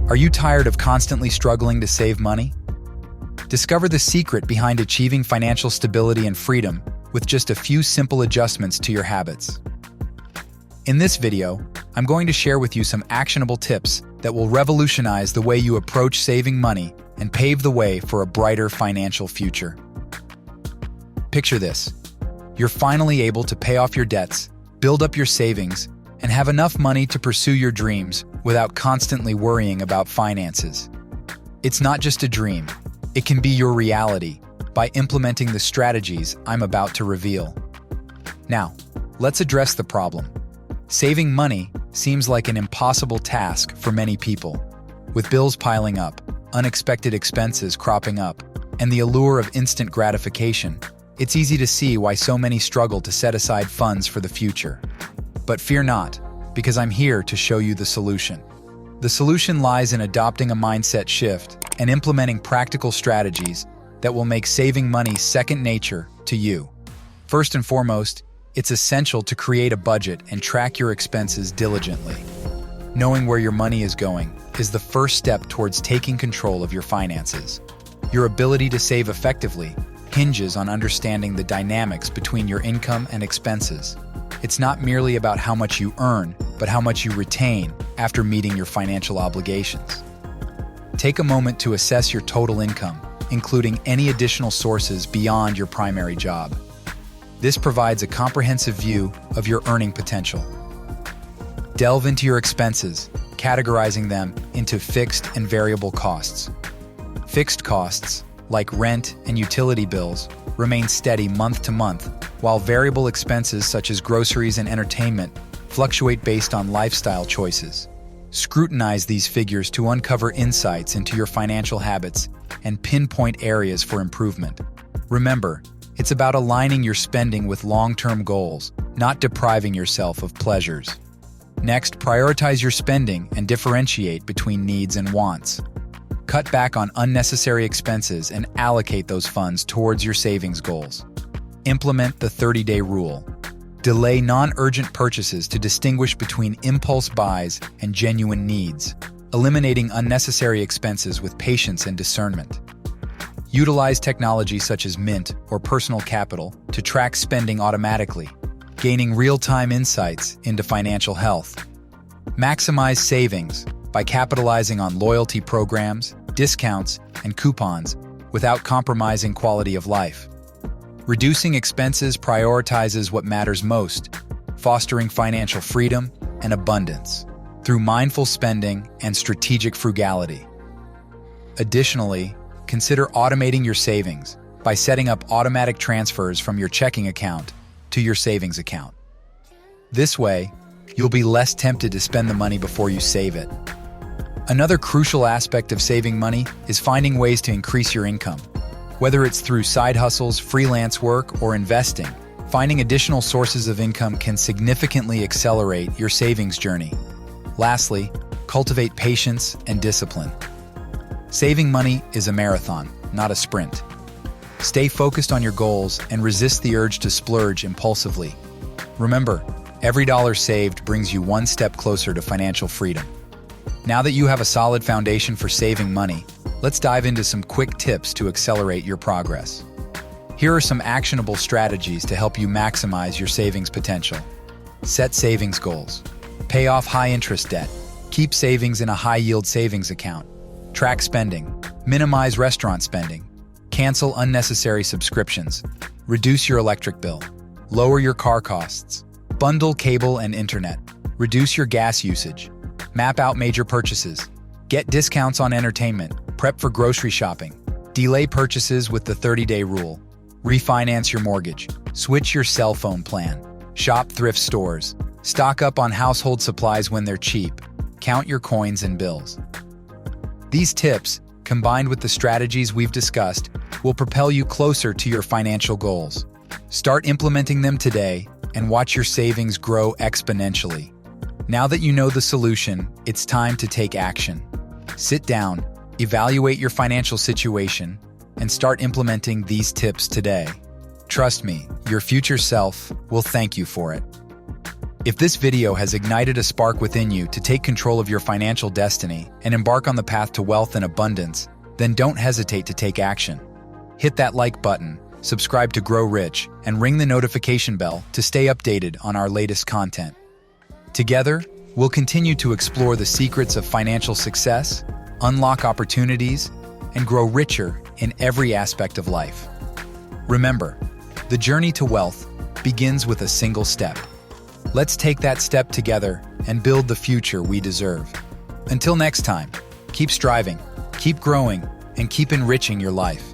Are you tired of constantly struggling to save money? Discover the secret behind achieving financial stability and freedom with just a few simple adjustments to your habits. In this video, I'm going to share with you some actionable tips that will revolutionize the way you approach saving money and pave the way for a brighter financial future. Picture this. You're finally able to pay off your debts, build up your savings, and have enough money to pursue your dreams without constantly worrying about finances. It's not just a dream. It can be your reality by implementing the strategies I'm about to reveal. Now, let's address the problem. Saving money seems like an impossible task for many people. With bills piling up, unexpected expenses cropping up, and the allure of instant gratification, it's easy to see why so many struggle to set aside funds for the future. But fear not, because I'm here to show you the solution. The solution lies in adopting a mindset shift and implementing practical strategies that will make saving money second nature to you. First and foremost, it's essential to create a budget and track your expenses diligently. Knowing where your money is going is the first step towards taking control of your finances. Your ability to save effectively hinges on understanding the dynamics between your income and expenses. It's not merely about how much you earn, but how much you retain after meeting your financial obligations. Take a moment to assess your total income, including any additional sources beyond your primary job. This provides a comprehensive view of your earning potential. Delve into your expenses, categorizing them into fixed and variable costs. Fixed costs, like rent and utility bills, remain steady month to month, while variable expenses such as groceries and entertainment fluctuate based on lifestyle choices. Scrutinize these figures to uncover insights into your financial habits and pinpoint areas for improvement. Remember, it's about aligning your spending with long-term goals, not depriving yourself of pleasures. Next, prioritize your spending and differentiate between needs and wants. Cut back on unnecessary expenses and allocate those funds towards your savings goals. Implement the 30-day rule. Delay non-urgent purchases to distinguish between impulse buys and genuine needs, eliminating unnecessary expenses with patience and discernment. Utilize technology such as Mint or Personal Capital to track spending automatically, gaining real-time insights into financial health. Maximize savings by capitalizing on loyalty programs, discounts, and coupons without compromising quality of life. Reducing expenses prioritizes what matters most, fostering financial freedom and abundance through mindful spending and strategic frugality. Additionally, consider automating your savings by setting up automatic transfers from your checking account to your savings account. This way, you'll be less tempted to spend the money before you save it. Another crucial aspect of saving money is finding ways to increase your income. Whether it's through side hustles, freelance work, or investing, finding additional sources of income can significantly accelerate your savings journey. Lastly, cultivate patience and discipline. Saving money is a marathon, not a sprint. Stay focused on your goals and resist the urge to splurge impulsively. Remember, every dollar saved brings you one step closer to financial freedom. Now that you have a solid foundation for saving money, let's dive into some quick tips to accelerate your progress. Here are some actionable strategies to help you maximize your savings potential. Set savings goals. Pay off high-interest debt. Keep savings in a high-yield savings account. Track spending. Minimize restaurant spending. Cancel unnecessary subscriptions. Reduce your electric bill. Lower your car costs. Bundle cable and internet. Reduce your gas usage. Map out major purchases. Get discounts on entertainment. Prep for grocery shopping. Delay purchases with the 30-day rule. Refinance your mortgage. Switch your cell phone plan. Shop thrift stores. Stock up on household supplies when they're cheap. Count your coins and bills. These tips, combined with the strategies we've discussed, will propel you closer to your financial goals. Start implementing them today and watch your savings grow exponentially. Now that you know the solution, it's time to take action. Sit down, evaluate your financial situation, and start implementing these tips today. Trust me, your future self will thank you for it. If this video has ignited a spark within you to take control of your financial destiny and embark on the path to wealth and abundance, then don't hesitate to take action. Hit that like button, subscribe to GrowRich, and ring the notification bell to stay updated on our latest content. Together, we'll continue to explore the secrets of financial success, unlock opportunities, and grow richer in every aspect of life. Remember, the journey to wealth begins with a single step. Let's take that step together and build the future we deserve. Until next time, keep striving, keep growing, and keep enriching your life.